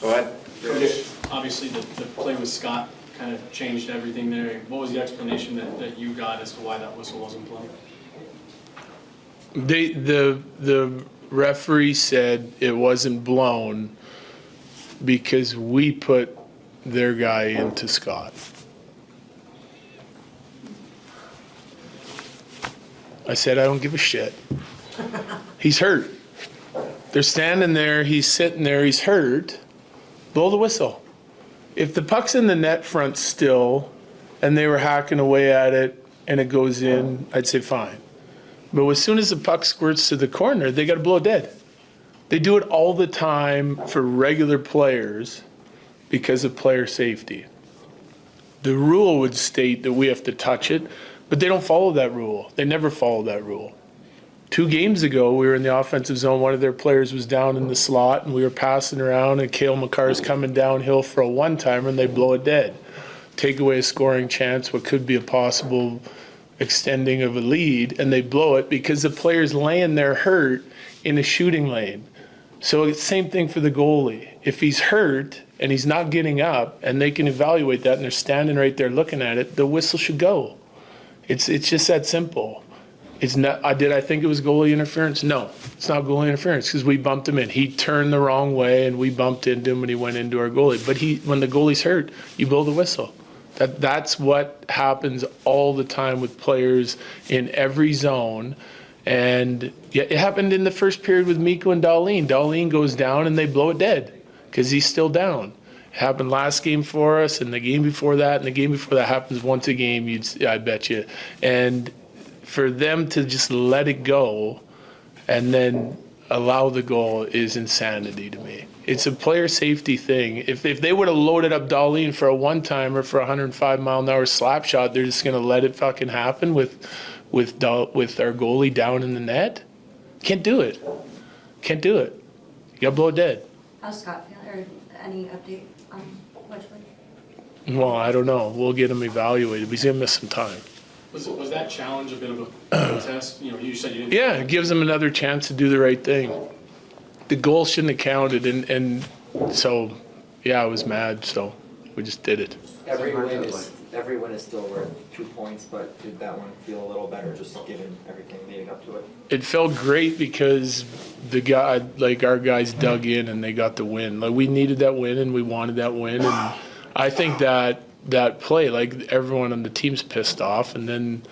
Go ahead. Coach, obviously the play with Scott kind of changed everything there. What was the explanation that you got as to why that whistle wasn't blown? The referee said it wasn't blown because we put their guy into Scott. I said, I don't give a shit. He's hurt. They're standing there, he's sitting there, he's hurt. Blow the whistle. If the puck's in the net front still and they were hacking away at it and it goes in, I'd say fine. But as soon as the puck squirts to the corner, they got to blow it dead. They do it all the time for regular players because of player safety. The rule would state that we have to touch it, but they don't follow that rule. They never follow that rule. 2 games ago, we were in the offensive zone. One of their players was down in the slot, and we were passing around, and Cale Makar's coming downhill for a one-timer, and they blow it dead. Take away a scoring chance, what could be a possible extending of a lead, and they blow it because the player's laying there hurt in a shooting lane. So it's the same thing for the goalie. If he's hurt and he's not getting up, and they can evaluate that, and they're standing right there looking at it, the whistle should go. It's just that simple. It's not. Did I think it was goalie interference? No, it's not goalie interference because we bumped him in. He turned the wrong way, and we bumped into him when he went into our goalie. But when the goalie's hurt, you blow the whistle. That's what happens all the time with players in every zone. And yeah, it happened in the first period with Mikko and Darlene. Darlene goes down, and they blow it dead because he's still down. It happened last game for us, and the game before that, and the game before that happens once a game, I bet you. And for them to just let it go and then allow the goal is insanity to me. It's a player safety thing. If they would have loaded up Darlene for a one-timer for a 105-mile-an-hour slap shot, they're just going to let it fucking happen with our goalie down in the net? Can't do it. Can't do it. You got to blow it dead. How's Scott feeling? Or any update on Wedgewood? Well, I don't know. We'll get him evaluated. He's going to miss some time. Was that challenge a bit of a test? You know, you said you didn't. Yeah, it gives them another chance to do the right thing. The goal shouldn't have counted, and so, yeah, I was mad, so we just did it. Every win is still worth 2 points, but did that one feel a little better just given everything leading up to it? It felt great because our guys dug in and they got the win. Like, we needed that win and we wanted that win, and I think that play, like, everyone on the team's pissed off, and then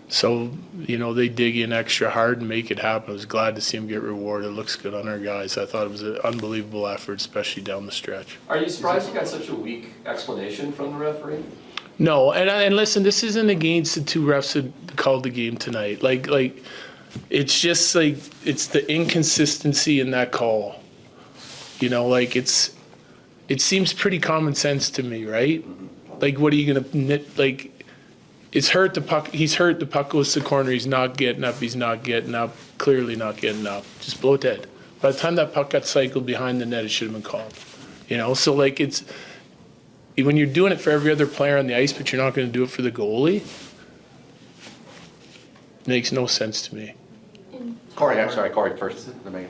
so, you know, they dig in extra hard and make it happen. I was glad to see them get rewarded. It looks good on our guys. I thought it was an unbelievable effort, especially down the stretch. Are you surprised you got such a weak explanation from the referee? No, and listen, this isn't against the 2 refs that called the game tonight. Like it's just like it's the inconsistency in that call. You know, like it seems pretty common sense to me, right? Like, what are you gonna like? It's hurt. The puck. He's hurt. The puck goes to the corner. He's not getting up. He's not getting up. Clearly not getting up. Just blow it dead. By the time that puck got cycled behind the net, it should have been called. You know, so like it's when you're doing it for every other player on the ice, but you're not going to do it for the goalie. It makes no sense to me. Corey, I'm sorry, Corey first. The main.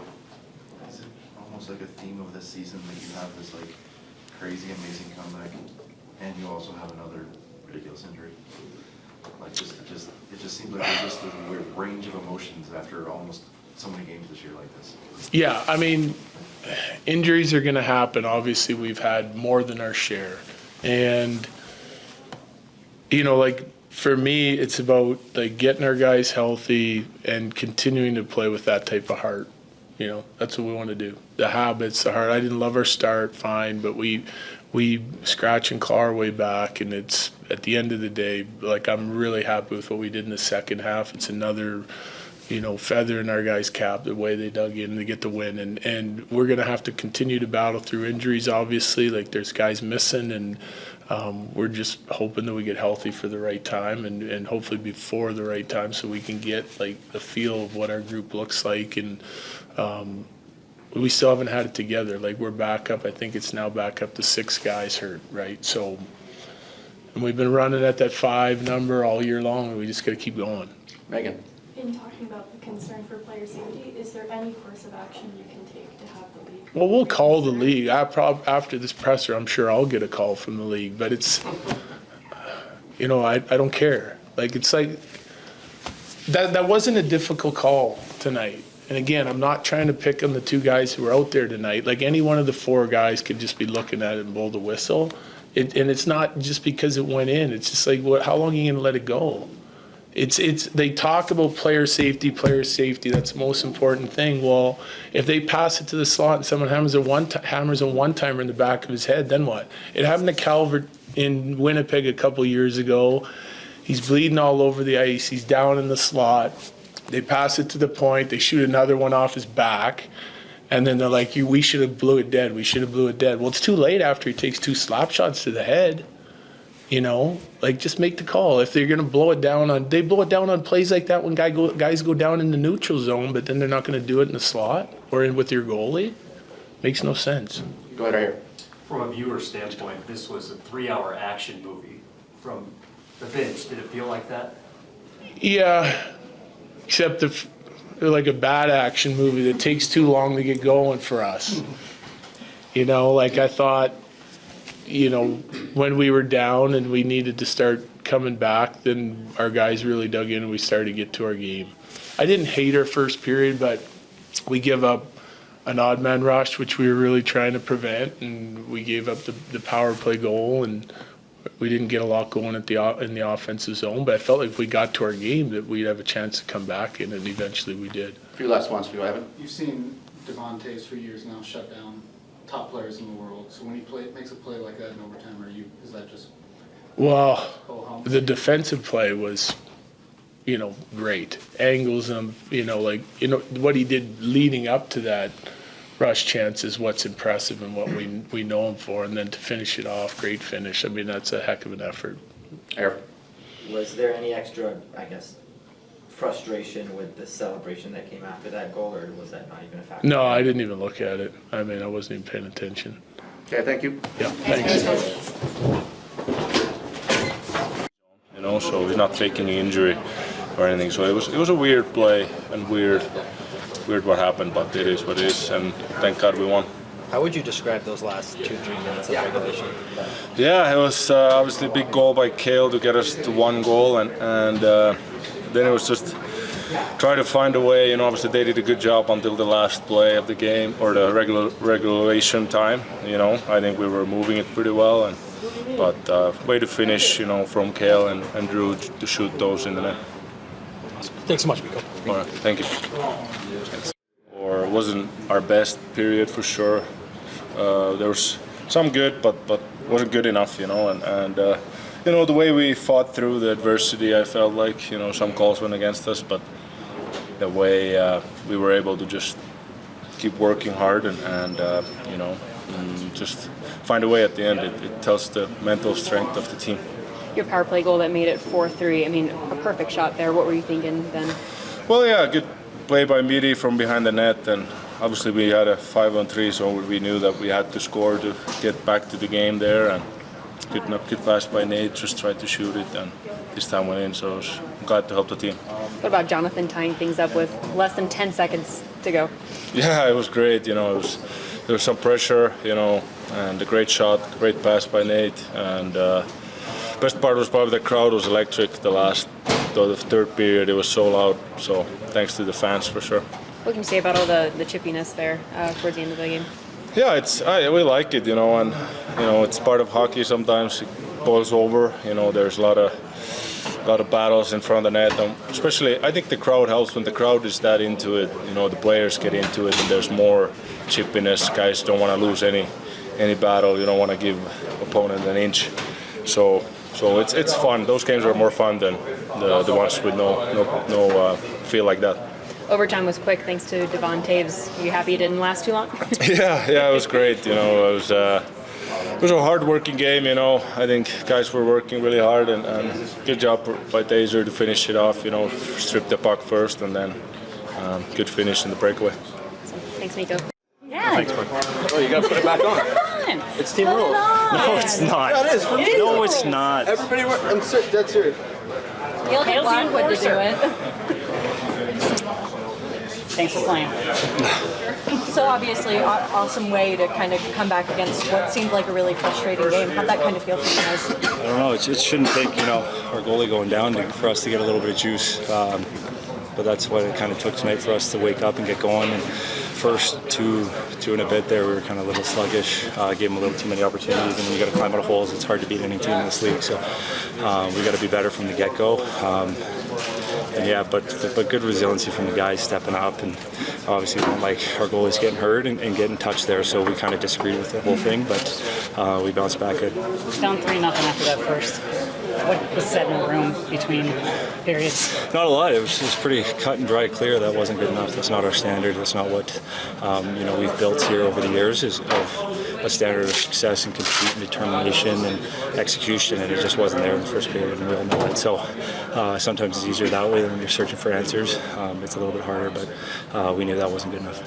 Is it almost like a theme of this season that you have this like crazy, amazing comeback, and you also have another ridiculous injury? Like it just seems like there's just a weird range of emotions after almost so many games this year like this. Yeah, I mean, injuries are going to happen. Obviously, we've had more than our share, and you know, like for me, it's about like getting our guys healthy and continuing to play with that type of heart. You know, that's what we want to do. The habits, the heart. I didn't love our start, fine, but we scratch and claw our way back, and it's at the end of the day, like I'm really happy with what we did in the second half. It's another, you know, feather in our guys' cap, the way they dug in to get the win, and we're gonna have to continue to battle through injuries. Obviously, like there's guys missing, and we're just hoping that we get healthy for the right time, and hopefully before the right time, so we can get like a feel of what our group looks like, and we still haven't had it together. Like we're back up. I think it's now back up to 6 guys hurt, right? So, and we've been running at that 5 number all year long, and we just got to keep going. Megan. In in talking about the concern for player safety, is there any course of action you can take to have the league? Well, we'll call the league. After this presser, I'm sure I'll get a call from the league, but it's, I don't care. Like, it's like, that wasn't a difficult call tonight. And again, I'm not trying to pick on the two guys who were out there tonight. Like, any one of the four guys could just be looking at it and blow the whistle. And it's not just because it went in. It's just like, how long are you going to let it go? They talk about player safety. That's the most important thing. Well, if they pass it to the slot and someone hammers a one-timer in the back of his head, then what? It happened to Calvert in Winnipeg a couple years ago. He's bleeding all over the ice. He's down in the slot. They pass it to the point. They shoot another one off his back. And then they're like, we should have blew it dead. Well, it's too late after he takes 2 slap shots to the head. Like, just make the call. If they're going to blow it down they blow it down on plays like that when guys go down in the neutral zone, but then they're not going to do it in the slot or with your goalie. Makes no sense. Go ahead, right here. From a viewer standpoint, this was a 3-hour action movie. From the bench, did it feel like that? Yeah, except like a bad action movie that takes too long to get going for us. Like I thought, when we were down and we needed to start coming back, then our guys really dug in and we started to get to our game. I didn't hate our first period, but we give up an odd man rush, which we were really trying to prevent, and we gave up the power play goal, and we didn't get a lot going in the offensive zone. But I felt like if we got to our game that we'd have a chance to come back in, and eventually we did. A few last ones for you, Evan. You've seen Devon Toews for years now shut down top players in the world. So when he makes a play like that in overtime, is that just Well, home? the defensive play was, great. Angles him, what he did leading up to that rush chance is what's impressive and what we know him for. And then to finish it off, great finish. I mean, that's a heck of an effort. Eric. Was there any extra, frustration with the celebration that came after that goal, or was that not even a factor? No, I didn't even look at it. I mean, I wasn't even paying attention. Okay, thank you. Yeah, thanks. So he's not faking an injury or anything. So it was a weird play and weird what happened, but it is what it is, and thank God we won. How would you describe those last 2-3 minutes of regulation? Yeah, it was obviously a big goal by Cale to get us to 1 goal, and then it was just try to find a way. Obviously they did a good job until the last play of the game or the regulation time. I think we were moving it pretty well, but way to finish, from Cale and Drew to shoot those in the net. Thanks so much, Mikko. All right, thank you. Thanks. Or wasn't our best period for sure. There was some good, but wasn't good enough, and the way we fought through the adversity, I felt like, some calls went against us, but the way we were able to just keep working hard and just find a way at the end, it tells the mental strength of the team. Your power play goal that made it 4-3, I mean, a perfect shot there. What were you thinking then? Well, yeah, good play by Midi from behind the net, and obviously we had a 5-on-3, so we knew that we had to score to get back to the game there, and good pass by Nate, just tried to shoot it, and this time went in, so I was glad to help the team. What about Jonathan tying things up with less than 10 seconds to go? Yeah, it was great, there was some pressure, and a great shot, great pass by Nate, and best part was probably the crowd was electric the third period. It was so loud, so thanks to the fans for sure. What can you say about all the chippiness there towards the end of the game? Yeah, we like it, and it's part of hockey. Sometimes it boils over. There's a lot of battles in front of the net. Especially, I think the crowd helps when the crowd is that into it. The players get into it, and there's more chippiness. Guys don't want to lose any battle. You don't want to give opponent an inch. So it's fun. Those games are more fun than the ones with no feel like that. Overtime was quick thanks to Devon Toews. Are you happy it didn't last too long? Yeah, it was great. It was a hard-working game. I think guys were working really hard, and good job by Taser to finish it off. Strip the puck first, and then good finish in the breakaway. Awesome. Thanks, Mikko. Yeah. Thanks, Mike. Oh, you got to put it back on. It's team rules. No, it's not. Yeah, it is. For me. No, it's not. Everybody, I'm dead serious. You'll get Blackwood to do it. Thanks for playing. So obviously, awesome way to kind of come back against what seemed like a really frustrating game. How'd that kind of feel for you guys? I don't know. It shouldn't take our goalie going down for us to get a little bit of juice. But that's what it kind of took tonight for us to wake up and get going. And first two and a bit there, we were kind of a little sluggish. Gave them a little too many opportunities, and when you got to climb out of holes, it's hard to beat any team in this league. So we got to be better from the get-go. And yeah, but good resiliency from the guys stepping up, and obviously we don't like our goalies getting hurt and getting touched there, so we kind of disagreed with the whole thing, but we bounced back good. Down 3-0 after that first. What was said in the room between periods? Not a lot. It was pretty cut and dry clear. That wasn't good enough. That's not our standard. That's not what we've built here over the years, is of a standard of success and compete and determination and execution, and it just wasn't there in the first period, and we all know that. So sometimes it's easier that way than when you're searching for answers. It's a little bit harder, but we knew that wasn't good enough.